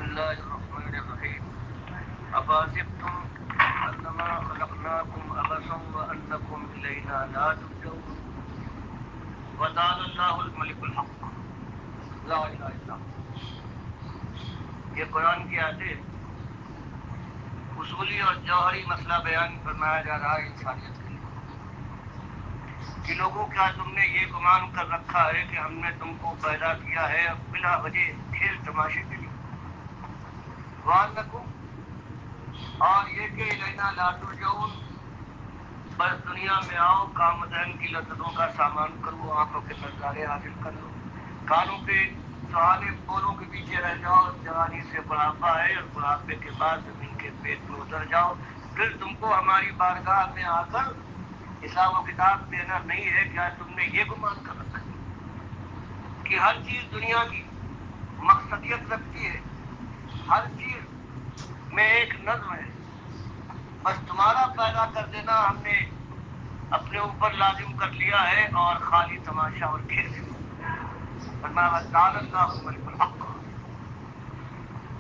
الله الرحمن الرحيم أفحسبتم أنما خلقناكم عبثا وأنكم إلينا لا ترجعون وتعالى الله الملك الحق لا إله إلا هو. یہ قرآن کی آیتیں اصولی اور جوہری مسئلہ بیان فرمایا جا رہا ہے انسانیت کے لیے کہ لوگوں کیا تم نے یہ گمان کر رکھا ہے کہ ہم نے تم کو پیدا کیا ہے بلا وجہ کھیل تماشے کے لیے وَأَنَّكُمْ اور یہ کہ الینا لا ترجعون بس دنیا میں آؤ کام دہن کی لذتوں کا سامان کرو آنکھوں کے نظارے حاصل کر لو کانوں کے سہانے بولوں کے پیچھے رہ جاؤ جوانی سے بڑھاپا ہے اور بڑھاپے کے بعد زمین کے پیٹ میں اتر جاؤ پھر تم کو ہماری بارگاہ میں آ کر حساب و کتاب دینا نہیں ہے کیا تم نے یہ گمان کر رکھا کہ ہر چیز دنیا کی مقصدیت رکھتی ہے ہر چیز میں ایک نظم ہے بس تمہارا پیدا کر دینا ہم نے اپنے اوپر لازم کر لیا ہے اور خالی تماشا اور کھیل ہے فرمایا تعالی اللہ الملک الحق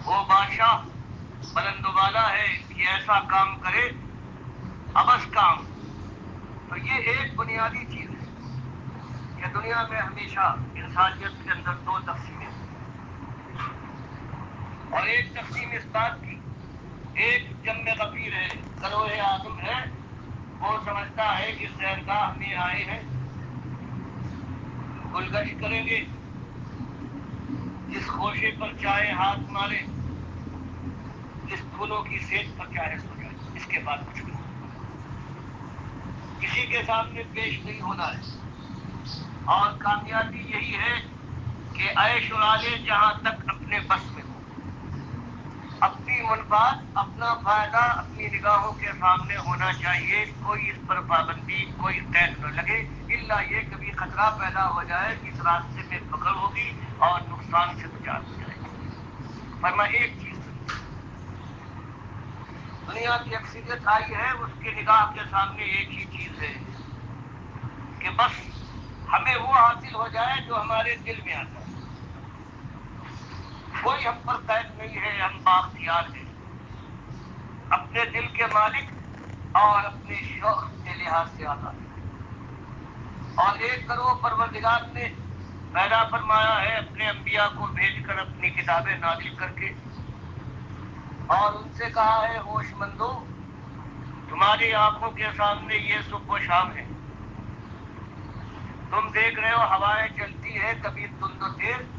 وہ بادشاہ بلند و بالا ہے کہ ایسا کام کرے ابس کام تو یہ ایک بنیادی چیز ہے کہ دنیا میں ہمیشہ انسانیت کے اندر دو تقسیمیں ہیں اور ایک تقسیم اس بات کی ایک جم غفیر ہے گروہ آدم ہے وہ سمجھتا ہے کہ سیرگاہ میں آئے ہیں گلگشت کریں گے جس خوشے پر چاہے ہاتھ مارے جس پھولوں کی سیج پر چاہے سو جائے اس کے بعد کچھ نہیں کسی کے سامنے پیش نہیں ہونا ہے اور کامیابی یہی ہے کہ عیش والے جہاں تک اپنے بس میں ہو اپنی منفعت اپنا فائدہ اپنی نگاہوں کے سامنے ہونا چاہیے کوئی اس پر پابندی کوئی قید نہ لگے الا یہ کبھی خطرہ پیدا ہو جائے کہ اس راستے میں پکڑ ہوگی اور نقصان سے بچا ہو جائے گا فرما ایک چیز دنیا کی اکثریت آئی ہے اس کی نگاہ کے سامنے ایک ہی چیز ہے کہ بس ہمیں وہ حاصل ہو جائے جو ہمارے دل میں آتا ہے کوئی ہم پر قید نہیں ہے ہم بااختیار ہیں اپنے دل کے مالک اور اپنے شوق کے لحاظ سے آزاد ہیں اور ایک کروڑ پروردگار نے پیدا فرمایا ہے اپنے انبیاء کو بھیج کر اپنی کتابیں نازل کر کے اور ان سے کہا ہے ہوش مندو تمہاری آنکھوں کے سامنے یہ صبح و شام ہے تم دیکھ رہے ہو ہوائیں چلتی ہے کبھی تند و تیز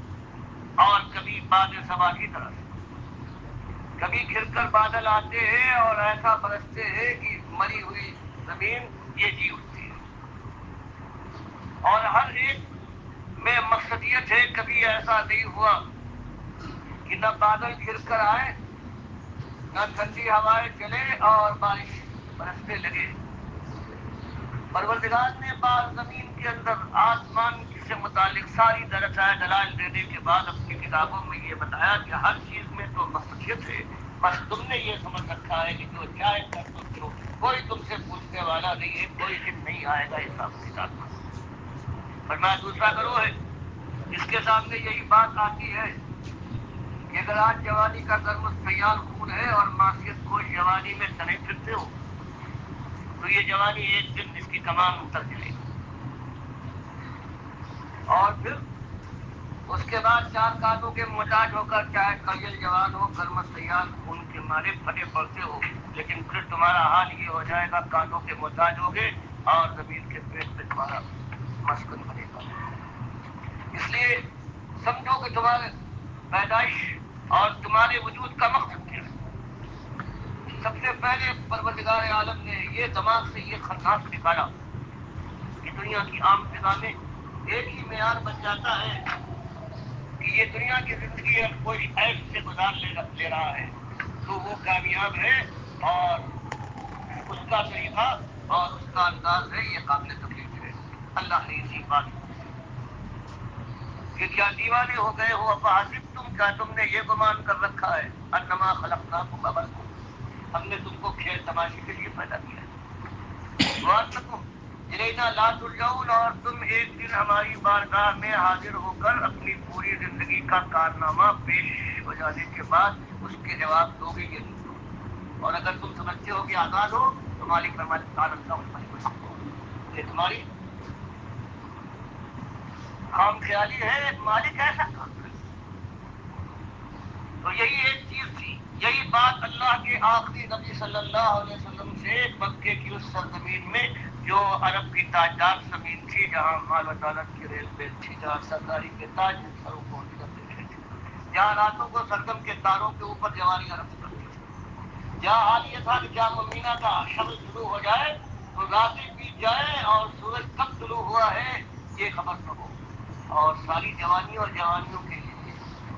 اور کبھی باد صبا کی طرح سے کبھی گھر کر بادل آتے ہیں اور ایسا برستے ہیں کہ مری ہوئی زمین یہ جی اٹھتی ہے اور ہر ایک میں مقصدیت ہے کبھی ایسا نہیں ہوا کہ نہ بادل گھر کر آئے نہ ٹھنڈی ہوائیں چلے اور بارش برسنے لگے پروردگار نے بعض زمین کے اندر آسمان سے متعلق ساری دلائل دینے کے بعد اپنی کتابوں میں یہ بتایا کہ ہر چیز میں تو مقصدیت ہے بس تم نے یہ سمجھ رکھا ہے کہ جو چاہے کر تو کرو کوئی تم سے پوچھنے والا نہیں ہے کوئی دن نہیں آئے گا حساب کتاب کا فرمایا دوسرا گروہ ہے جس کے سامنے یہی بات آتی ہے کہ اگر آج جوانی کا گرم سیال خون ہے اور معصیت کو جوانی میں تنے پھرتے ہو تو یہ جوانی ایک دن اس کی کمان اتر جائے گی اور پھر اس کے بعد چار کانوں کے محتاج ہو کر چاہے کلیل جوان ہو گرم سیال خون کے مارے پھٹے پڑتے ہو لیکن پھر تمہارا حال یہ ہو جائے گا کانوں کے محتاج ہوگے اور زمین کے پیٹ پہ تمہارا مسکن بنے گا اس لیے سمجھو کہ تمہارے پیدائش اور تمہارے وجود کا مقصد کیا ہے سب سے پہلے پروردگار عالم نے یہ دماغ سے یہ خناس نکالا کہ دنیا کی عام فضا میں ایک ہی معیار بن جاتا ہے کہ یہ دنیا کی زندگی ہے کوئی عیش سے گزار لے رہا ہے تو وہ کامیاب ہے اور اس کا طریقہ اور اس کا انداز ہے یہ قابل تکلیف ہے اللہ نے اسی بات کہ کیا دیوانے ہو گئے ہو افحسبتم کیا تم نے یہ گمان کر رکھا ہے انما خلقناکم عبثا ہم نے تم کو کھیل تماشے کے لیے پیدا کیا ہے وَأَنَّكُمْ إِلَيْنَا لَا تُرْجَعُونَ اور تم ایک دن ہماری بارگاہ میں حاضر ہو کر اپنی پوری زندگی کا کارنامہ پیش ہو جانے کے بعد اس کے جواب دو گے یہ نہیں دو. اور اگر تم سمجھتے ہو کہ آزاد ہو تو مالک فرماتا اللہ یہ تمہاری خام خیالی ہے. ایک مالک ایسا کام کرے. تو یہی ایک چیز تھی. یہی بات اللہ کے آخری نبی صلی اللہ علیہ وسلم سے مکے کی اس سرزمین میں جو عرب کی تاجدار زمین تھی جہاں مال و دولت کی ریل بیل تھی, جہاں سرداری کے تاج سروں کو نکلتے رہے تھے, جہاں راتوں کو سرگم کے تاروں کے اوپر جواریاں رقص کرتی تھی, جہاں حال یہ تھا کہ جہاں ممینہ کا شمس شروع ہو جائے تو راتیں بیت جائے اور سورج کب طلوع ہوا ہے یہ خبر نہ ہو. اور ساری جوانی اور جوانیوں کے لیے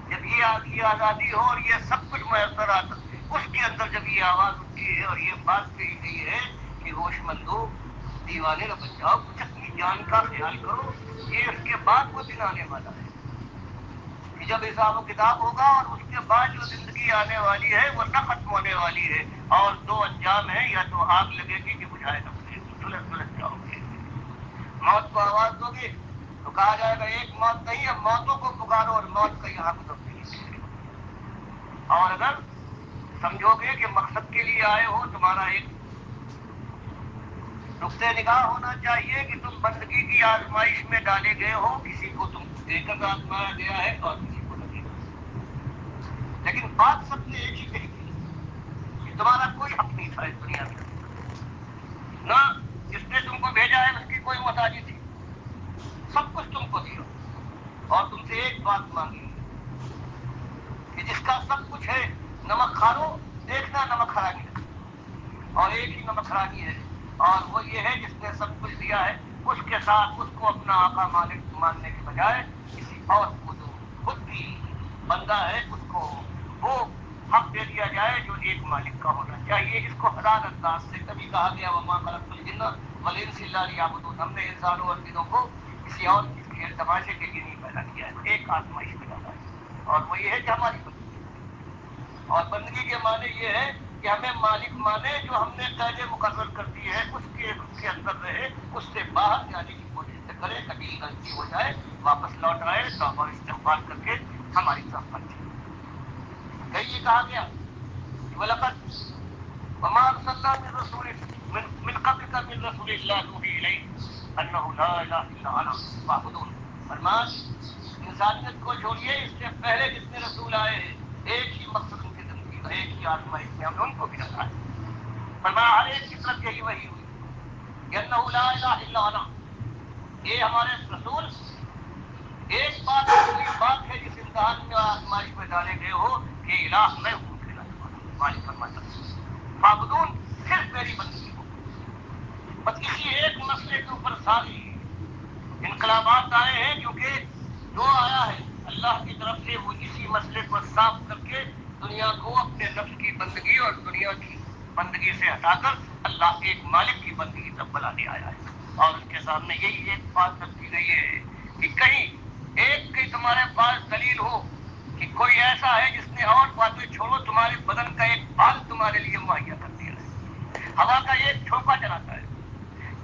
جب یہ آزادی ہو اور یہ سب کچھ میسر آتا اس کے اندر جب یہ آواز اٹھتی ہے اور یہ بات کہی گئی ہے کہ ہوش مندو دیوانے نہ بن جاؤ, کچھ اپنی جان کا خیال کرو. یہ اس کے بعد وہ دن آنے والا ہے کہ جب حساب و کتاب ہوگا اور اس کے بعد جو زندگی آنے والی ہے وہ نہ ختم ہونے والی ہے. اور دو انجام ہے, یا تو آگ لگے گی کہ بجھائے نہ پڑے گی, سلجھ جاؤ گے. موت کو آواز دو گے تو کہا جائے گا ایک موت نہیں ہے, موتوں کو پکارو اور موت کا یہاں کو تبدیلی. اور اگر سمجھو گے کہ مقصد کے لیے آئے ہو, تمہارا ایک نقطۂ نگاہ ہونا چاہیے کہ تم بندگی کی آزمائش میں ڈالے گئے ہو. کسی کو تم دے کر آزمایا گیا ہے اور کسی کو نہ دے کر. لیکن بات سب نے ایک ہی کہی کہ تمہارا کوئی حق نہیں تھا اس دنیا میں, نہ جس نے تم کو بھیجا ہے اس کی کوئی محتاجی تھی. سب کچھ تم کو دیا اور تم سے ایک بات مانگی کہ جس کا سب کچھ ہے نمک کھا لو, دیکھنا نمک حرانی ہے. اور ایک ہی نمک حرانی ہے اور وہ یہ ہے جس نے سب کچھ دیا ہے اس کے ساتھ اس کو اپنا آقا مالک ماننے کے بجائے کسی اور کو جو خود بھی بندہ ہے اس کو وہ حق دے دیا جائے جو ایک مالک کا ہونا چاہیے. اس کو ہزار انداز سے کبھی کہا گیا وما خلقت الجن والانس الا لیعبدون, ہم نے انسانوں اور جنوں کو کسی اور چیز کے تماشے کے لیے نہیں پیدا کیا ہے, ایک آزمائش میں ڈالا ہے اور وہ یہ ہے کہ ہماری بندگی. اور بندگی کے معنی یہ ہے کہ ہمیں مالک مانے جو ہم نے قید مقرر کر دی ہے اس کے اندر رہے, اس سے باہر جانے کی کوشش نہ کرے. کبھی غلطی ہو جائے واپس لوٹ آئے توبہ استغفار کر کے ہماری طرف پلٹے. کہیں یہ کہا گیا وَلَقَدْ وَمَا أَرْسَلْنَا مِن رَّسُولٍ مِّن قَبْلِكَ مِن رَّسُولٍ إِلَّا نُوحِي إِلَيْهِ أَنَّهُ لَا إِلَٰهَ إِلَّا أَنَا فَاعْبُدُونِ. فرمان انسانیت کو چھوڑیے, اس سے پہلے جتنے رسول آئے ہیں ایک ہی مقصد ان کی زندگی کا, ایک ہی آزمائش میں ہم نے ان کو بھی رکھا ہے. فرمایا ہر ایک کی طرف یہی وحی ہوئی کہ انہ لا الہ الا انا, یہ ہمارے رسول ایک بات پوری بات ہے جس امتحان میں آزمائش میں ڈالے گئے ہو کہ الہ میں ہوں کہنا تمہارا. مالک فرماتا فاعبدون, صرف میری بندگی ہو. بس اسی ایک مسئلے کے اوپر ساری انقلابات آئے ہیں کیونکہ جو آیا ہے اللہ کی طرف سے وہ اسی مسئلے کو صاف کر کے دنیا کو اپنے نفس کی بندگی اور دنیا کی بندگی سے ہٹا کر اللہ کے ایک مالک کی بندگی تک بلانے آیا ہے. اور اس کے سامنے یہی ایک بات رکھی گئی ہے کہ کہیں ایک کی تمہارے پاس دلیل ہو کہ کوئی ایسا ہے جس نے اور باتیں چھوڑو تمہارے بدن کا ایک بال تمہارے لیے مہیا کر دیا ہے, ہوا کا ایک جھونکا چلاتا ہے,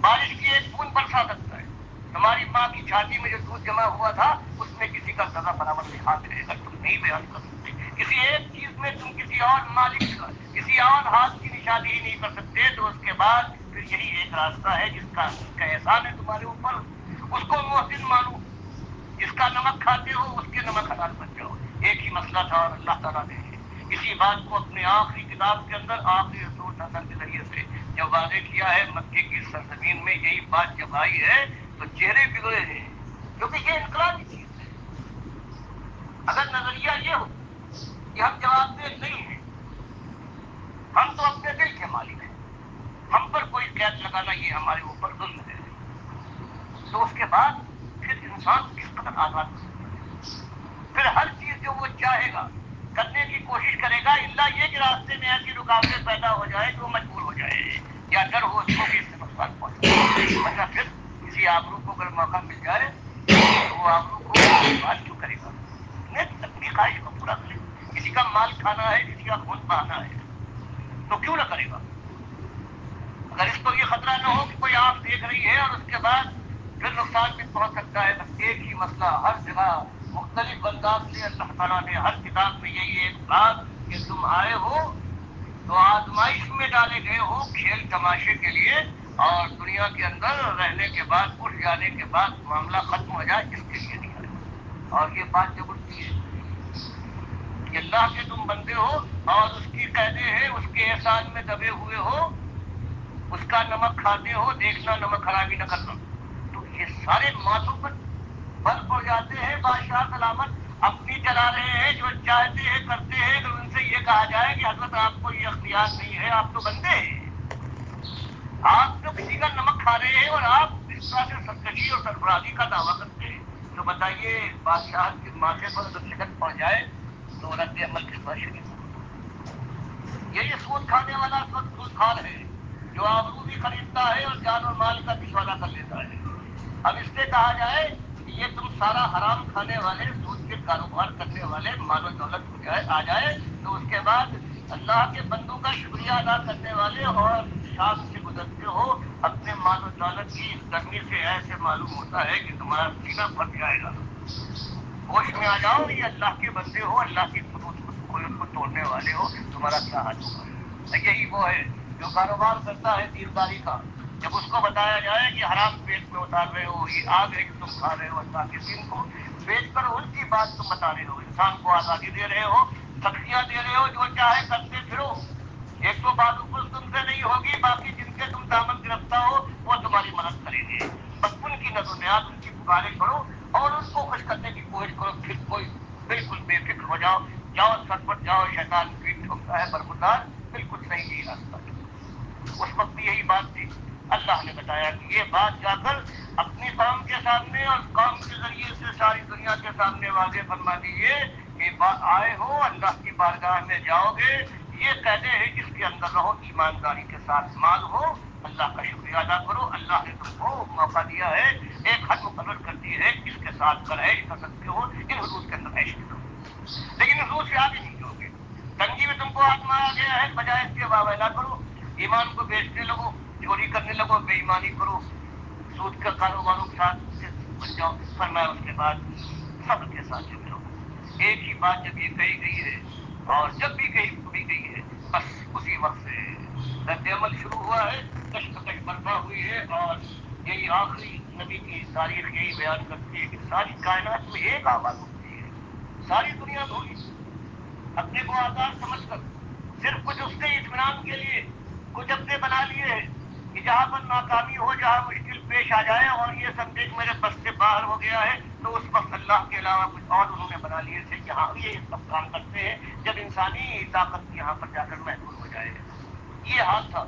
بارش کی ایک بوند برسا سکتا ہے, تمہاری ماں کی چھاتی میں جو دودھ جمع ہوا تھا اس میں کسی کا ذرہ برابر نہیں ہاتھ رہے گا, تم نہیں بیان کر سکتے. کسی ایک چیز میں تم کسی اور مالک کا کسی اور ہاتھ کی نشانی ہی نہیں کر سکتے. تو اس کے بعد پھر یہی ایک راستہ ہے جس کا احسان ہے تمہارے اوپر, اس کو محسن مانو. جس کا نمک کھاتے ہو اس کے نمک حلال بن جاؤ. ایک ہی مسئلہ تھا اور اللہ تعالیٰ نے اسی بات کو اپنے آخری کتاب کے اندر آخری رسول کے ذریعے سے جب واضح کیا ہے. مکے کی سرزمین میں یہی بات جب آئی ہے تو چہرے بگڑے ہیں کیونکہ یہ انقلابی چیز ہے. اگر نظریہ یہ ہو کہ ہم جواب دہ نہیں ہیں, ہم تو اپنے دل کے مالک ہیں, ہم پر کوئی قید لگانا یہ ہمارے اوپر ظلم ہے, تو اس کے بعد پھر انسان کس قدر آزاد ہو سکتا ہے. پھر ہر چیز جو وہ چاہے گا کرنے کی کوشش کرے گا, الا یہ کہ راستے میں ایسی رکاوٹیں پیدا ہو جائے جو مجبور ہو جائے یا ڈر ہو اس کو کہ اس سے نقصان پہنچے. ورنہ پھر کسی آبرو کو اگر موقع مل جائے تو وہ آبرو کو بات کیوں کرے گا, اپنی خواہش کو پورا کرے. کسی کا مال کھانا ہے, کسی کا خون بہانا ہے تو کیوں نہ کرے گا. اگر اس کو یہ خطرہ نہ ہو کہ کوئی آنکھ دیکھ رہی ہے اور اس کے بعد پھر نقصان بھی پہنچ سکتا ہے. بس ایک ہی مسئلہ ہر جگہ مختلف انداز سے اللہ تعالیٰ نے ہر کتاب میں یہی ایک بات کہ تم آئے ہو تو آزمائش میں ڈالے گئے ہو کھیل تماشے کے لیے، اور دنیا کے اندر رہنے کے بعد اٹھ جانے کے بعد معاملہ ختم ہو جائے اس کے لیے نہیں آئے ہو۔ اور یہ بات جب اٹھتی ہے کہ اللہ کے تم بندے ہو اور اس کی قیدیں ہیں، اس کے احسان میں دبے ہوئے ہو، اس کا نمک کھاتے ہو، دیکھنا نمک حرامی نہ کرنا، تو یہ سارے ماتھوں پر بل پڑ جاتے ہیں۔ بادشاہ سلامت اپنی چلا رہے ہیں، جو چاہتے ہیں کرتے ہیں، تو ان سے یہ کہا جائے کہ حضرت آپ کو یہ اختیار نہیں ہے، آپ تو بندے ہیں، آپ تو کسی کا نمک کھا رہے ہیں اور آپ اس طرح سے سرکشی اور سرفرازی کا دعویٰ کرتے ہیں۔ تو بتائیے بادشاہ کے ماتھے پر اگر شکست پڑ جائے تو رد عمل کس طرح شریف ہوگا؟ یہ سود کھانے والا سود کھار ہے جو آبرو بھی خریدتا ہے اور جان اور مال کا بھی سودا کر لیتا ہے۔ اب اس سے کہا جائے کہ یہ تم سارا حرام کھانے والے، سود کے کاروبار کرنے والے، مال و دولت کو آ جائے تو اس کے بعد اللہ کے بندوں کا شکریہ ادا کرنے والے اور شام سے گزرتے ہو اپنے مال و دولت کی گرمی سے ایسے معلوم ہوتا ہے کہ تمہارا سینہ پھٹ جائے گا۔ ہوش میں آ جاؤ، یہ اللہ کے بندے ہو، اللہ کی حدود کو توڑنے والے ہو، تمہارا کیا حال ہوگا؟ یہی وہ ہے جو کاروبار کرتا ہے دیرداری کا، جب اس کو بتایا جائے کہ حرام پیٹ میں اتار رہے ہو، یہ آگ ہے جو تم کھا رہے ہو، اللہ کے دین کو بیچ کر ان کی بات تم بتا رہے ہو، انسان کو آزادی دے رہے ہو، سختیاں دے رہے ہو، جو چاہے کرتے پھرو، ایک تو بالکل تم سے نہیں ہوگی، باقی جن کے تم دامن گرفتہ ہو وہ تمہاری مدد کریں گے، بس ان کی نظر نیاز، ان کی پکاریں کرو اور ان کو خوش کرنے کی کوشش کرو، پھر کوئی بالکل بے فکر ہو جاؤ، جاؤ سر پر جاؤ، شیطان پیٹ ٹھوکتا ہے برخودار، بالکل صحیح ہی راستہ ہے۔ اس وقت بھی یہی بات تھی، اللہ نے بتایا کہ یہ بات جا کر اپنی قوم کے سامنے اور قوم کے ذریعے سے ساری دنیا کے سامنے واضح فرما دیجیے کہ آئے ہو اللہ کی بارگاہ میں جاؤ گے، یہ قیدیں ہیں اس کے اندر رہو، ایمانداری کے ساتھ مال ہو، اللہ کا شکریہ ادا کرو، اللہ نے تم کو موقع دیا ہے، ایک حد مقرر کر دی ہے، اس کے ساتھ کر عیش کر سکتے ہو، ان حدود کے اندر عیش کرو، لیکن حدود سے آگے نہیں جاؤ گے۔ تنگی میں تم کو ہاتھ مارا گیا ہے، بجائے اس کے واویلا کرو، ایمان کو بیچنے لگو، چوری کرنے لگو، بے ایمانی کرو، سود کا کاروباروں کے ساتھ بن جاؤ، فرمایا اس کے بعد صبر کے ساتھ جمے رہو۔ ایک ہی بات جب یہ کہی گئی ہے اور جب بھی کہی گئی ہے بس اسی وقت سے رد عمل شروع ہوا ہے، کشمکش برپا ہوئی ہے، اور یہی آخری نبی کی تاریخ یہی بیان کرتی ہے کہ ساری کائنات میں ایک آواز ہوتی ہے، ساری دنیا دھوئی اپنے کو آزاد سمجھ کر صرف کچھ اس نے اطمینان کے لیے کچھ اپنے بنا لیے ہیں کہ جہاں پر ناکامی ہو، جہاں مشکل پیش آ جائے اور یہ سمجھے کہ میرے بس سے باہر ہو گیا ہے، تو اس وقت اللہ کے علاوہ کچھ اور انہوں نے بنا لیے تھے کہ ہاں یہ سب کام کرتے ہیں جب انسانی طاقت یہاں پر جا کر محدود ہو جائے۔ یہ حال تھا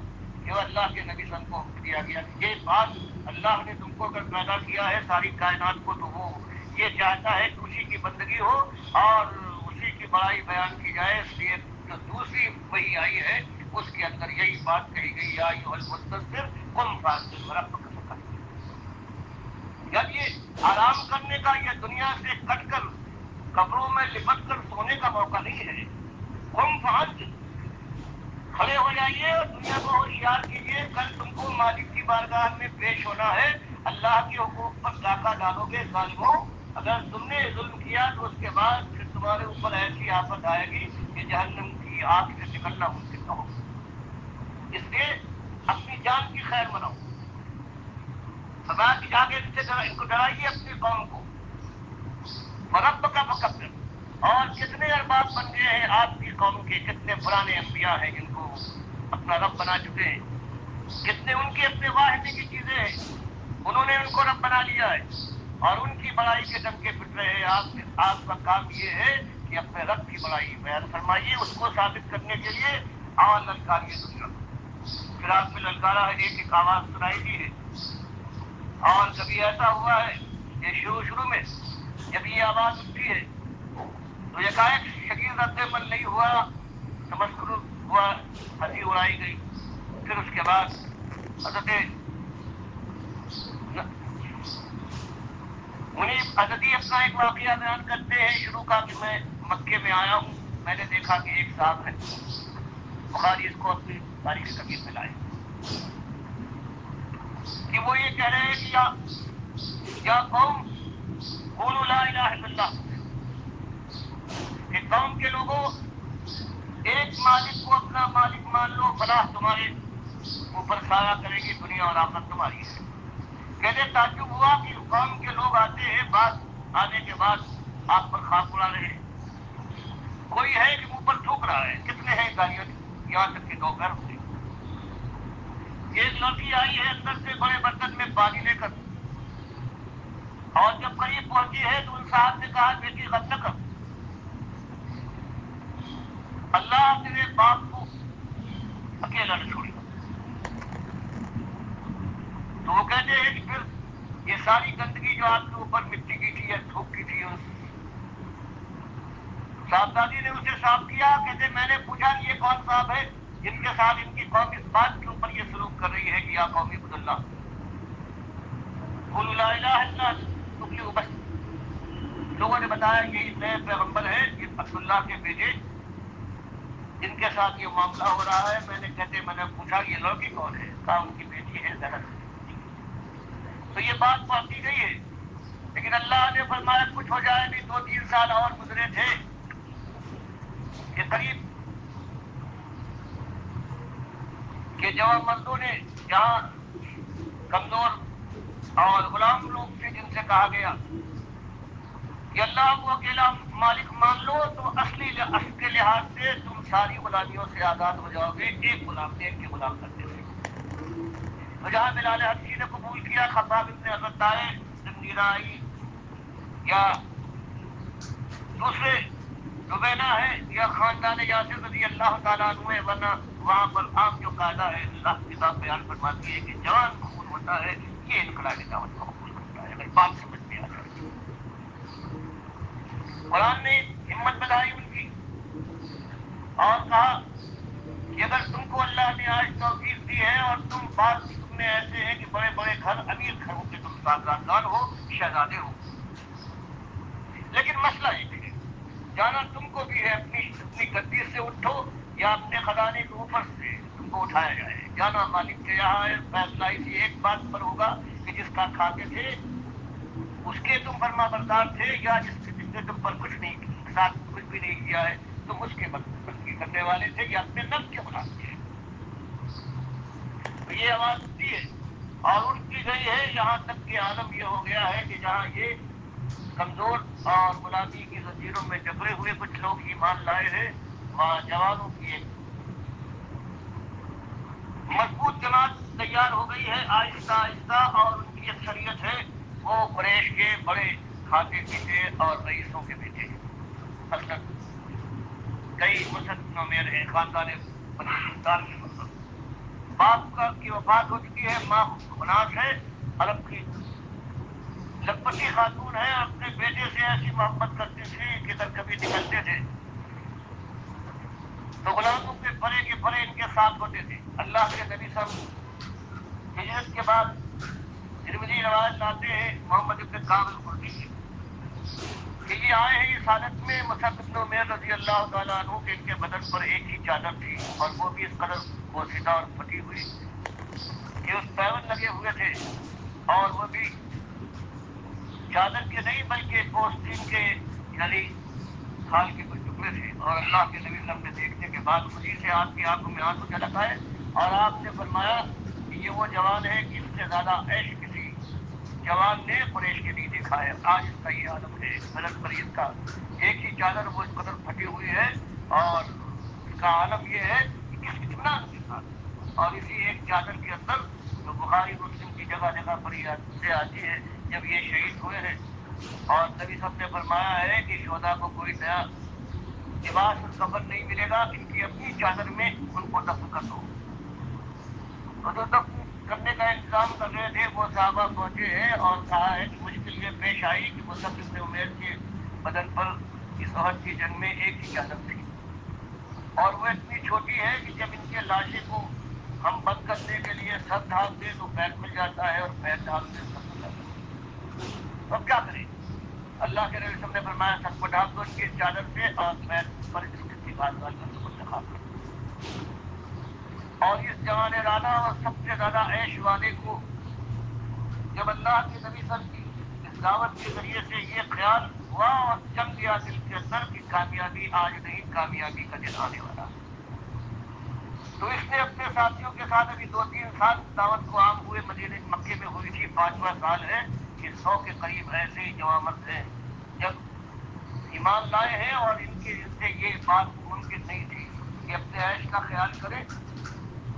کہ اللہ کے نبی صلی اللہ علیہ وسلم کو حکم دیا گیا کہ یہ بات اللہ نے تم کو اگر پیدا کیا ہے ساری کائنات کو، تو وہ یہ چاہتا ہے کہ اسی کی بندگی ہو اور اسی کی بڑائی بیان کی جائے، اس لیے جو دوسری وحی آئی ہے اس کے اندر یہی بات کہی گئی، یا ایھا المدثر قم فانذر وربک فکبر۔ جب یہ آرام کرنے کا، یہ دنیا سے کٹ کر کپڑوں میں لپٹ کر سونے کا موقع نہیں ہے، قم فانذر، کھڑے ہو جائیے اور دنیا کو ہوشیار کیجیے، کل تم کو مالک کی بارگاہ میں پیش ہونا ہے، اللہ کے حقوق پر ڈاکہ ڈالو گے ظالموں، اگر تم نے ظلم کیا تو اس کے بعد پھر تمہارے اوپر ایسی آفت آئے گی کہ جہنم کی آگ سے نکلنا ممکن نہ ہو، اس لیے اپنی جان کی خیر مناؤ، سزا کی جا کے ان کو ڈرائیے اپنی قوم کو، رب کا فکبر۔ اور کتنے ارباب بن گئے ہیں آپ کی قوم کے، کتنے پرانے انبیاء ہیں جن کو اپنا رب بنا چکے ہیں، کتنے ان کے اپنے واحدے کی چیزیں ہیں، انہوں نے ان کو رب بنا لیا ہے اور ان کی بڑائی کے ڈنکے پٹ رہے ہیں۔ آپ کا کام یہ ہے کہ اپنے رب کی بڑائی بیان فرمائیے، اس کو ثابت کرنے کے لیے اور للکاریے دنیا کو۔ پھر آپ میں للکارا ہے، ایک ایک آواز سنائی دی ہے، اور کبھی ایسا ہوا ہے کہ شروع میں جب یہ آواز اٹھتی ہے تو یکایک شدید رد عمل نہیں ہوا، تمسخر ہوا، ہنسی اڑائی گئی، پھر اس کے بعد حضرت منیب عددی اپنا ایک واقعہ بیان کرتے ہیں شروع کا کہ میں مکے میں آیا ہوں، میں نے دیکھا کہ ایک صاحب ہے، بخاری اس کو اپنی تاریخ کبیر میں لائے کہ وہ یہ کہہ رہے ہیں کہ یا قوم قولوا لا الہ الا اللہ، کہ قوم کے لوگوں ایک مالک کو اپنا مالک مان لو، فلاح تمہارے اوپر سایہ کرے گی، دنیا اور آخرت تمہاری ہے۔ کہتے تعجب ہوا کہ قوم کے لوگ آتے ہیں، بعد آنے کے بعد آپ پر خاک اڑا رہے ہیں، کوئی ہے کہ منہ پر تھوک رہا ہے، کتنے ہیں گالیاں، یہاں تک کہ دوپہر ہوئی۔ ایک لڑکی آئی ہے اندر سے بڑے برتن میں پانی لے کر، اور جب قریب پہنچی ہے تو ان صاحب نے کہا بیٹی غم نہ کر، اللہ تیرے باپ کو اکیلا نہ چھوڑے گا۔ تو وہ کہتے ہیں کہ پھر یہ ساری گندگی جو آپ کے اوپر مٹی کی تھی یا تھوک کی تھی، صاحبزادی نے اسے صاف کیا۔ کہتے میں نے پوچھا کہ یہ کون صاحب ہے جن کے ساتھ ان کی قوم اس بات کے اوپر یہ سلوک کر رہی ہے کہ یا قومی عبد اللہ قولوا لا الہ الا اللہ تفلحوا۔ بس لوگوں نے بتایا یہی نئے پیغمبر ہے، یہ عبداللہ کے بیٹے جن کے ساتھ یہ معاملہ ہو رہا ہے۔ میں نے پوچھا یہ لڑکی کون ہے؟ کہا ان کی بیٹی ہے زینب۔ تو یہ بات پہنچی گئی ہے، لیکن اللہ نے فرمایا کچھ ہو جائے بھی 2-3 سال اور گزرے تھے کہ قریب کہ جوان مردوں نے جہاں کمزور اور غلام لوگ تھے جن سے کہا گیا کہ اللہ کو اکیلا مالک مان لو، تو اصل کے لحاظ سے تم ساری غلامیوں سے آزاد ہو جاؤ گے، ایک کے غلام کرنے سے۔ تو جہاں بلال حبشی نے قبول کیا، خباب ابن الرتائے زنجیرائی یا دوسرے زبینہ ہے یا خاندان یاسر رضی اللہ تعالیٰ عنہ ہے، ورنہ وہاں پر عام جو قاعدہ ہے اللہ کتاب بیان فرماتی ہے کہ جوان خون ہوتا ہے یہ انقلابی دعوت کو قبول کرتا ہے، اگر بات سمجھ میں آ جائے۔ قرآن نے ہمت بڑھائی ان کی اور کہا کہ اگر تم کو اللہ نے آج توفیق دی ہے اور تم میں ایسے ہیں کہ بڑے بڑے گھر امیر گھروں کے تم سازگار ہو، شہزادے ہو، لیکن مسئلہ ایک ہے، جانا تم کو بھی ہے، اپنی گدی سے اٹھو یا اپنے خزانے کے اوپر سے تم کو اٹھایا جائے۔ جانا مالک کے یہاں ہے، فیصلہ اسی ایک بات پر ہوگا کہ جس کا کھاتے تھے اس کے تم فرما بردار تھے، یا جس نے تم پر کچھ بھی نہیں کیا ہے تم اس کے بندگی کرنے والے تھے یا اپنے نفس کے غلام تھے۔ تو یہ آواز اٹھتی ہے اور اٹھتی گئی ہے، یہاں تک کہ عالم یہ ہو گیا ہے کہ جہاں یہ کمزور اور غلامی کی زنجیروں میں جکڑے ہوئے کچھ لوگ ایمان لائے ہیں، وہاں جوانوں کی ایک مضبوط جماعت تیار ہو گئی ہے آہستہ آہستہ، اور ان کی اکثریت ہے وہ قریش کے بڑے کھاتے پیتے اور رئیسوں کے بیٹے ہیں۔ مثلاً کئی مسلم نومیر ہیں، خاندان بنی سلطان کے مطلب باپ کی وفات ہو چکی ہے، ماں خناس ہے، عرب کی لکھپتی خاتون ہے، اپنے بیٹے سے ایسی محبت کرتی تھی کہ اگر کبھی نکلتے تھے تو غلاموں کے پرے کے پرے ان کے ساتھ ہوتے تھے۔ اللہ کے نبی صاحب ہجرت کے بعد ترمذی روایت لاتے ہیں محمد ابن کعب القرظی کی کہ یہ آئے ہیں اس حالت میں مصعب بن عمیر رضی اللہ تعالیٰ عنہ کے ان کے بدن پر ایک ہی چادر تھی، اور وہ بھی اس قدر بوسیدہ اور پھٹی ہوئی کہ اس پیون لگے ہوئے تھے، اور وہ بھی چادر کے نہیں بلکہ پوستین کے یعنی کھال کے کچھ ٹکڑے تھے۔ اور اللہ کے نبی صلی اللہ علیہ وسلم نے دیکھنے کے بعد خوشی سے آپ کی آنکھوں میں آنسو جھلک آئے، اور آپ نے فرمایا کہ یہ وہ جوان ہے کہ اس سے زیادہ عیش کسی جوان نے قریش کے نہیں دیکھا ہے۔ آج اس کا یہ عالم ہے، بدن پر اس کا ایک ہی چادر وہ اس قدر پھٹی ہوئی ہے، اور اس کا عالم یہ ہے کہ کس اطمینان کے ساتھ، اور اسی ایک چادر کے اندر جو بخاری مسلم کی جگہ جگہ پر سے آتی ہے، جب یہ شہید ہوئے ہیں اور نبی صاحب نے فرمایا ہے کہ شہداء کو کوئی نیا لباس اور کفن نہیں ملے گا، ان کی اپنی چادر میں ان کو دفن کر دو۔ تو جو دفن کرنے کا انتظام کر رہے تھے وہ صحابہ پہنچے ہیں، اور کہا ہے کہ مشکل یہ پیش آئی کہ مصعب بن عمیر کے بدن پر اس احد کی جنگ میں ایک ہی چادر تھی، اور وہ اتنی چھوٹی ہے کہ جب ان کے لاشیں کو ہم بند کرنے کے لیے سر ڈھانپ دیں تو پیر کھل جاتا ہے، اور پیر ڈھانپ دیں سر کھل جاتا ہے۔ تو اب کیا کریں؟ اللہ کے نبی صلی اللہ علیہ وسلم نے فرمایا سر کو ڈھانپ دو ان کی چادر سے، اور پیر پر اس کی بات والیوں سے منتخب کر دو۔ اور اس جوان رانا اور سب سے زیادہ عیش والے کو جب اللہ کے نبی صلی اللہ علیہ وسلم کی اس دعوت کے ذریعے سے یہ خیال ہوا اور چل گیا دل کے اندر کہ کامیابی آج نہیں، کامیابی کا دن آنے والا ہے۔ تو اس نے اپنے ساتھیوں کے ساتھ ابھی 2-3 سال دعوت کو عام ہوئے، مدینے مکے میں ہوئی تھی، 5واں سال ہے کہ 100 کے قریب ایسے ہی جوان مرد ہیں جب ایمان لائے ہیں، اور ان سے یہ بات ممکن نہیں تھی کہ اپنے عیش کا خیال کریں،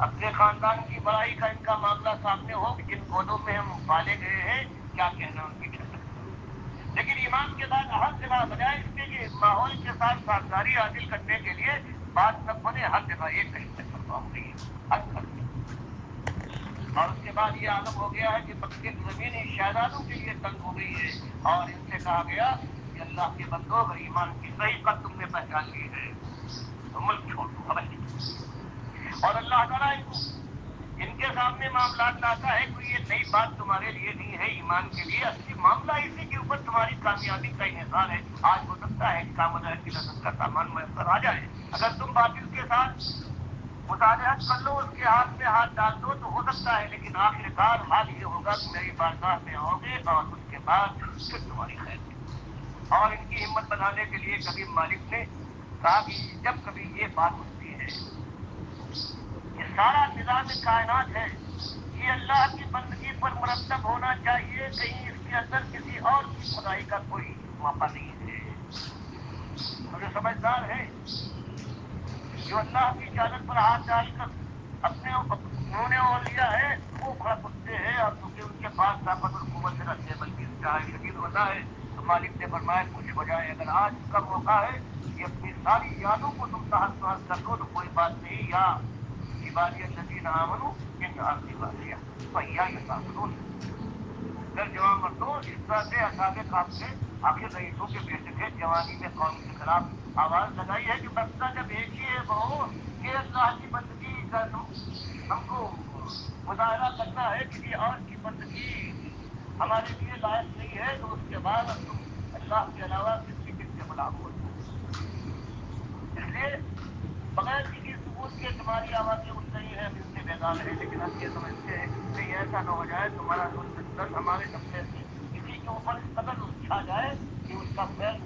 اپنے خاندان کی بڑائی کا ان کا معاملہ سامنے ہو کہ جن گودوں میں ہم پالے گئے ہیں کیا کہنا ان کی ٹھنڈک۔ لیکن ایمان کے بعد ہر جگہ بجائے اس کے کہ ماحول کے ساتھ سازگاری حاصل کرنے کے لیے بات نہ بنے، ہر جگہ ایک کشمکش برپا ہو گئی ہے ہر طرف سے۔ اور اس کے بعد یہ عالم ہو گیا ہے کہ مکے کی زمین ان شہزادوں کے لیے تنگ ہو گئی ہے، اور ان سے کہا گیا کہ اللہ کے بندو اگر ایمان کی صحیح قدر تم نے پہچان لی ہے تو ملک چھوڑ دو، حبش نکل۔ اور اللہ تعالیٰ ان کے سامنے معاملات لاتا ہے کہ یہ نئی بات تمہارے لیے نہیں ہے، ایمان کے لیے اصلی معاملہ اسی کے اوپر تمہاری کامیابی کا انحصار ہے۔ آج ہو سکتا ہے کہ کامدہ کی لذت کا سامان میسر آ جائے، اگر تم باطل کے ساتھ مطالعات کر لو، اس کے ہاتھ میں ہاتھ ڈال دو تو ہو سکتا ہے، لیکن آخر کار حال یہ ہوگا کہ میری بارگاہ میں آؤ گے اور اس کے بعد پھر تمہاری خیر ہے۔ اور ان کی ہمت بنانے کے لیے کبھی مالک نے کہا کہ جب کبھی یہ بات اٹھتی ہے، یہ سارا نظام کائنات ہے، یہ اللہ کی بندگی پر مرتب ہونا چاہیے، کہیں اس کے اندر کسی اور کی خدائی کا کوئی موقع نہیں ہے۔ مجھے سمجھدار ہے جو اللہ کی چادر پر ہاتھ ڈال کر اپنے انہوں نے اور لیا ہے وہ بھڑک اٹھتے ہیں، اور کیونکہ ان کے پاس طاقت اور قوت رکھتے ہیں، بلکہ چاہے شدید ہوتا ہے تو مالک نے فرمایا کچھ ہو جائے، اگر آج کا موقع ہے کہ اپنی ساری یادوں کو تم تحت نحس کر دو تو کوئی بات نہیں، یا عبادی الذین آمنوا ان ارضی واسعہ فإیایا فاعبدون۔ اگر جوان مردوں اس طرح سے اصحاب کہف نے آخر رئیسوں کے بیٹے تھے، جوانی میں قوم کے خلاف آواز لگائی ہے کہ بستہ جب ایک ہی ہے بہو کہ اللہ کی بندگی کا ہم کو مظاہرہ کرنا ہے، کسی اور کی بندگی ہمارے لیے لائق نہیں ہے، تو اس کے بعد اب تم اللہ کے علاوہ کسی کے غلام ہو جاؤ۔ اس لیے بغیر کسی ثبوت کے تمہاری آوازیں اٹھ رہی ہیں، ہم ان سے بیدار ہیں، لیکن ہم یہ سمجھتے ہیں کہیں ایسا نہ ہو جائے تمہارا دشمن ہمارے اپنے سے کسی کے اوپر اس قدر چھا جائے کہ اس کا پیر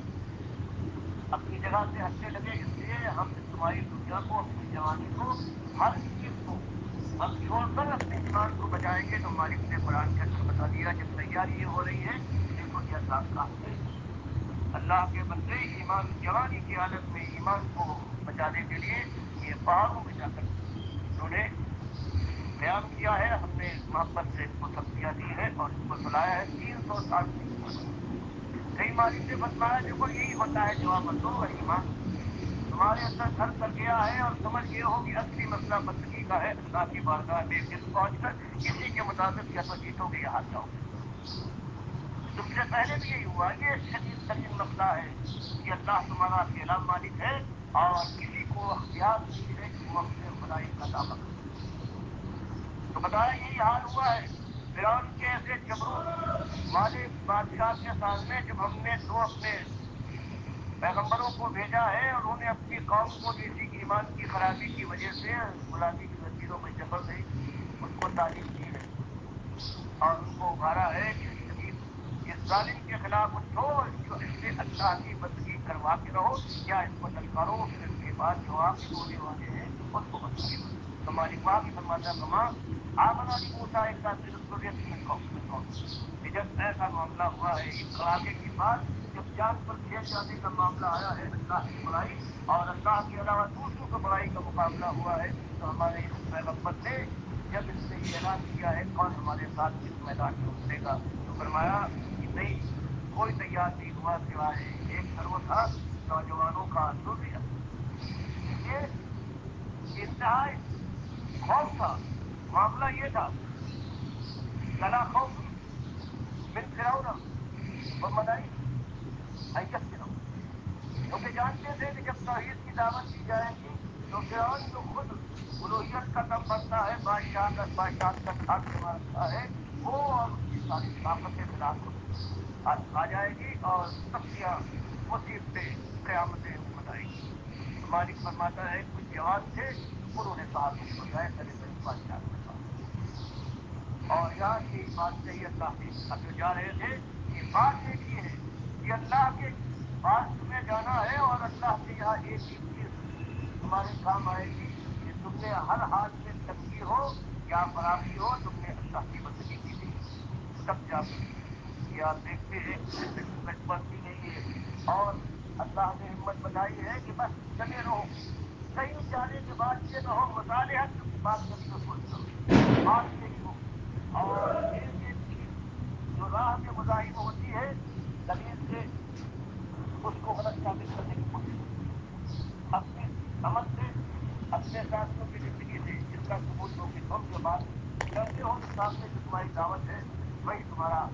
اپنی جگہ سے ہٹنے لگے۔ اس لیے ہم تمہاری دنیا کو، اپنی جوانی کو، ہر چیز کو ہم چھوڑ کر اپنے ایمان کو بچائیں گے۔ تو مالک نے قرآن کے اندر بتا دیا جب تیاری یہ ہو رہی ہے، دیکھو یہ اللہ کا ہے، اللہ کے بندے ایمان جوانی کی حالت میں ایمان کو بچانے کے لیے یہ پہاڑوں میں جا کر انہوں نے بیان کیا ہے، ہم نے محبت سے ان کو تقویہ دی ہے اور ان کو سلایا ہے 360 دن۔ کئی مالک نے بتلایا دیکھو یہی ہوتا ہے جواب مردوں اور ایمان تمہارے اندر گھر کر گیا ہے اور سمجھ گئے ہو کہ اصلی مسئلہ بندگی کا ہے، اللہ کی بارگاہ میں ایک دن پہنچ کر اسی کے مطابق یا تو جیتو گے یا ہار جاؤ گے۔ تم سے پہلے بھی یہی ہوا، یہ شدید ترین مسئلہ ہے کہ اللہ تمہارا اکیلا مالک ہے اور کسی کو اختیار نہیں ہے کہ وہ اپنے خدائی کا دعویٰ کرے۔ تو بتایا یہی حال ہوا ہے فرعون کے ایسے جبروت والے بادشاہ کے سامنے جب ہم نے دو اپنے پیغمبروں کو بھیجا ہے اور انہوں نے اپنی قوم کو بھی اسی ایمان کی خرابی کی وجہ سے غلامی کی زنجیروں میں جکڑ گئی، ان کو تعلیم دی ہے اور ان کو ابھارا ہے کہ شدید اس ظالم کے خلاف اٹھو، جو اس سے اللہ کی بندگی کروا کے رہو یا اس کو للکارو، پھر اس کے بعد جو واقف ہونے والے ہیں ان کو بتائے گا۔ تو مالک واقعی فرماتا ہے کما آمنا موسیٰ اللہ پھر ضروریت من قوم کہ جب ایسا معاملہ ہوا ہے اس کڑاکے کی بات، جب جان پر کھیل جانے کا معاملہ آیا ہے اللہ کی بڑائی اور اللہ کے علاوہ دوسروں کو بڑائی کا مقابلہ ہوا ہے، تو ہمارے اس پیغمبر نے جب اس نے یہ اعلان کیا ہے کون ہمارے ساتھ اس میدان میں اترے گا، تو فرمایا کہ نہیں کوئی تیار نہیں ہوا سوائے ایک گروہ تھا نوجوانوں کا ضروریت۔ یہ انتہائی خوف تھا، معاملہ یہ تھا کلا خوف من فرعون وملئہ ان یفتنوا، کیونکہ جانتے تھے کہ جب توحید کی دعوت دی جائے گی تو فرعون جو خود الوہیت کا دم بنتا ہے، بادشاہت کا ٹھاٹ مارتا ہے، وہ اور اس کی ساری طاقتیں ملا کر آ جائے گی اور سختیاں مصیبتیں قیامتیں امت آئے گی۔ تو مالک فرماتا ہے کچھ جوان تھے، انہوں نے کہا تم کو جائے کرے بھائی بادشاہ کے پاس، اور یہاں کی بات کہی اللہ نے اب جو جا رہے تھے یہ بات ایک ہی ہے کہ اللہ کے پاس تمہیں جانا ہے اور اللہ سے یہاں ایک ہی چیز تمہارے کام آئے گی کہ تم نے ہر حال میں تنگی ہو یا فراخی ہو تم نے اللہ کی بندگی کی تھی تب جا کر یہ آپ دیکھتے ہیں ہمت بڑھتی نہیں ہے اور اللہ نے ہمت بنائی ہے کہ بس چلے رہو کہیں جانے کے بعد یہ نہ ہو مصالحت کی بات کبھی نہ سوچ کرو بات یہی ہو اور ایک ایک چیز جو راہ میں مزاحم ہوتی ہے دلیل سے اس کو غلط ثابت کرنے کی کوشش کرو اپنے عمل سے اپنے ساتھیوں کی زندگی سے اس کا ثبوت ہو کہ تم جو بات کرتے ہو تو سامنے جو تمہاری دعوت ہے وہی تمہارا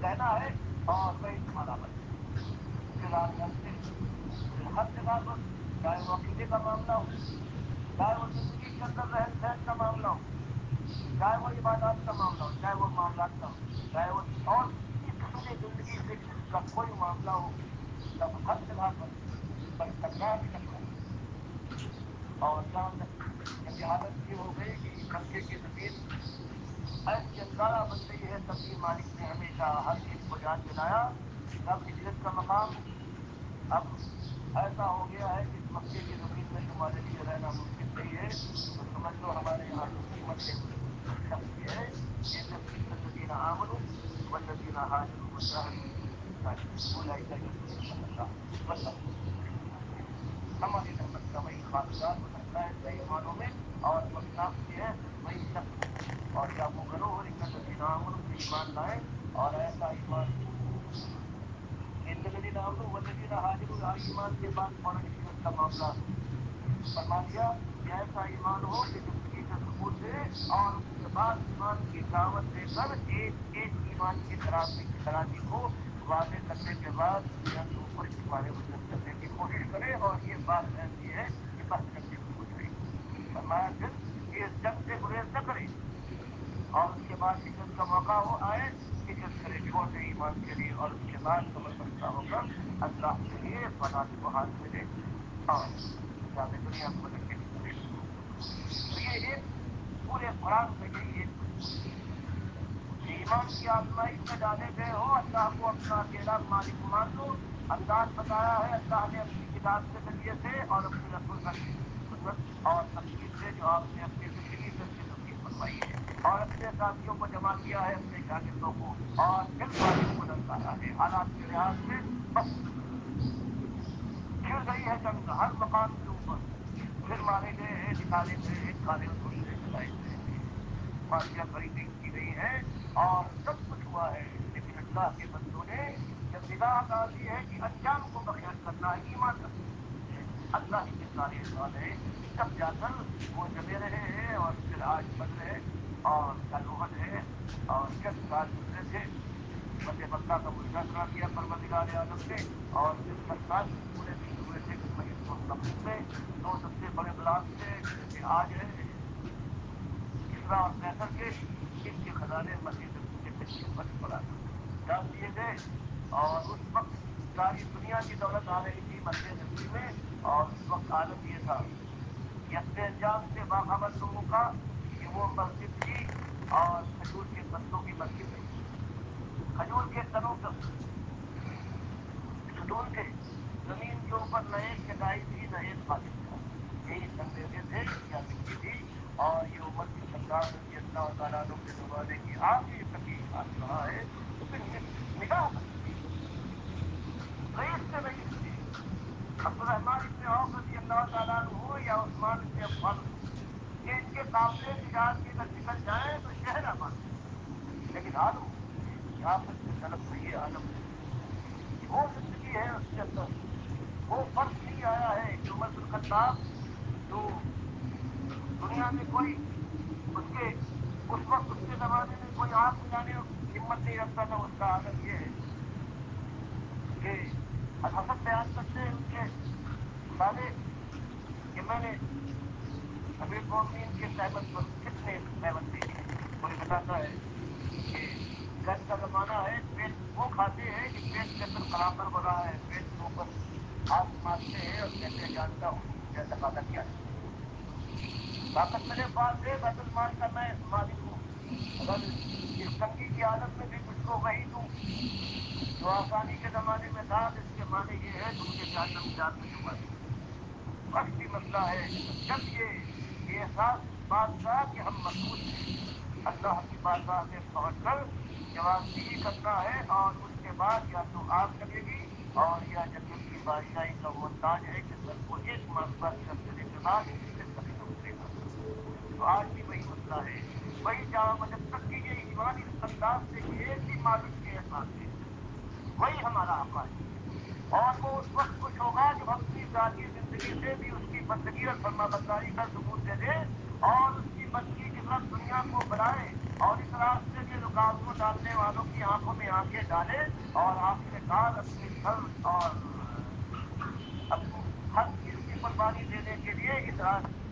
کہنا ہے اور وہی تمہارا عمل ہے پھر آپ جانتے ہیں ہر جگہ پر چاہے وہ عقیدے کا معاملہ ہو چاہے وہ زندگی کے اندر رہن سہن کا معاملہ ہو چاہے وہ عبادات کا معاملہ ہو چاہے وہ معاملات کا ہو چاہے وہ اور کسی قسم کی زندگی سے کا کوئی معاملہ ہو تب ہر جگہ پر بس تکرار ہی تکرار اور جہاں تک جب یہ حالت یہ ہو گئی کہ مکے کی زمین ایسی انگارہ بن گئی ہے تب بھی مالک نے ہمیشہ ہر ایک کو یاد دلایا اب ہجرت کا مقام اب ایسا ہو گیا ہے کہ مکے کی زمین میں تمہارے لیے رہنا ممکن نہیں ہے تو سمجھ لو ہمارے یہاں جو قیمت ایک شخص کی ہے ان الذین آمنوا والذین ہاجروا وجاہدوا فی سبیل اللہ اولئک یرجون رحمت اللہ واللہ ہماری رحمت کا وہی خاصدار ہو سکتا ہے صحیح معنوں میں اور بخشناک یہ ہے وہی شخص اور یا وہ گروہ الذین آمنوا جو ایمان لائے اور ایسا ایمان الذین آمنوا والذین ہاجروا ایمان کے بعد فوراً ہجرت کا معاملہ فرما دیا کہ ایسا ایمان ہو کہ زندگی کا ثبوت دے اور اس کے بعد ایمان کی دعوت دے کر ایک ایک ایمان کی ترازی کو واضح کرنے کے بعد دنیا کے اوپر اتمام حجت کرنے کی کوشش کرے اور یہ بات ایسی ہے کہ بس جنگ سے ہو جائے فرمایا پھر اس جنگ سے گریز نہ کرے اور اس کے بعد ہجرت کا موقع ہو آئے ہجرت کرے چھوڑ دے ایمان کے لیے اور اس کے بعد کمر بستہ ہو کر اللہ کے لیے فلاح کو ہاتھ میں دے اور جامع دنیا کو بدلنے کی کوشش کرو تو یہ ایک پورے قرآن کا یہی ایک کہ ایمان کی آزمائش میں ڈالے گئے ہو اللہ کو اپنا اکیلا مالک مان لو انداز بتایا ہے اللہ نے اپنی کتاب کے ذریعے سے اور اپنے رسول سنت اور تفصیل سے جو آپ نے اپنی زندگی میں اس کی تفصیل بنوائی ہے اور اپنے ساتھیوں کو جمع کیا ہے اپنے شاگردوں کو اور پھر مالک کو للکارا ہے حالات کے لحاظ سے بس چھڑ گئی ہے جنگ ہر مقام کے اوپر پھر مارے گئے ہیں نکالے گئے ہیں کالے گھوڑے جلائے گئے ہیں فاتحہ کھڑی کی گئی ہے اور سب کچھ ہوا ہے لیکن اللہ کے بندوں نے جب نگاہ ڈالی ہے کہ انجام کو بخیر کرنا ہے ایمان رکھنا اللہ ہی کے سارے احسان ہیں تب جا کر وہ جمے رہے ہیں اور پھر آج بن رہے اور کل احد ہے اور چند سال گزرے تھے فتح مکہ کا معجزہ سنا دیا پروردگار عالم نے اور پھر 10 سال پورے نہیں ہوئے تھے کہ مسجد مقدس میں دو سب سے بڑے بلاک تھے جیسے آج ہے کسرا اور قیصر کے ان کے خزانے مسجد کے پیچھے بند پڑا ڈال دیے گئے اور اس وقت ساری دنیا کی دولت آ رہی تھی مسجد نبی میں اور اس وقت عالم یہ تھا یکتے انجام سے باخبر لوگوں کا کہ وہ مسجد تھی اور کھجور کے پتوں کی مسجد نہیں کھجور کے تنوں پر ستون تھے زمین کے اوپر نہ ایک چٹائی تھی نہ ایک خادم تھا یہی سنگریزے تھے یا مٹی تھی اور یہ عمر بن خطاب رضی اللہ تعالیٰ عنہ کے زمانے کی آخری تک یہ حال رہا ہے پھر نگاہ کرتے رئیس سے رئیس تھے عبد الرحمان ابن عوف رضی اللہ تعالیٰ عنہ ہو یا عثمان ابن عفان ہو کہ ان کے قافلے تجارت کے اگر نکل جائیں تو شہر آباد لیکن عالم آفت سے طلب نہیں ہے عالم وہ زندگی ہے اس کے اندر وہ فرق نہیں آیا ہے کہ عمر بن خطاب جو دنیا میں کوئی اس کے اس وقت اس کے زمانے میں کوئی آنکھ ملانے ہمت نہیں رکھتا تھا اس کا عالم یہ ہے کہ الحسن بیان کرتے ہیں ان کے سارے کہ میں نے امیر مومنین کے صحبت پر کتنے صحبت نہیں دی کوئی بتاتا ہے کہ گن کا زمانہ ہے پیٹ وہ کھاتے ہیں کہ پیٹ کے اندر قرابر ہو رہا ہے پیٹ کے اوپر ہاتھ مارتے ہیں اور کہتے ہیں جانتا ہوں جیسا کیا طاقت میرے پاس ہے بیت المال کا میں مالک ہوں اگر اس تنگی کی عادت میں بھی کچھ کو وہی دوں جو آسانی کے زمانے میں تھا، اس کے معنی یہ ہے تم مجھے جہنم کی آگ میں ڈبا دو۔ وقت بھی مسئلہ ہے، جب یہ احساس اس بات کا کہ ہم مسئول ہیں، اللہ کی بارگاہ میں پہنچ کر جواب دہی کرنا ہے، اور اس کے بعد یا تو آگ لگے گی اور یا جنت کی بادشاہی کا وہ تاج ہے کہ سر کو ایک مرتبہ صرف دینے کے بعد اس سے کبھی نہ اترے گا۔ تو آج بھی وہی مسئلہ ہے، وہی جواب، جب تک کہ یہ ایمان اس انداز سے ایک ہی مالک کے احساس ہے، وہی ہمارا آقا ہے، اور وہ اس وقت خوش ہوگا جب اپنی ذاتی زندگی سے بھی اس کی بندگی اور فرما برداری کا ثبوت دے دے، اور اس کی بندگی کی طرف دنیا کو بلائے، اور اس راستے میں رکاوٹوں ڈالنے والوں کی آنکھوں میں آنکھیں ڈالے، اور آخر کار اپنی سر اور اپنی ہر چیز کی قربانی دینے کے لیے اس راستے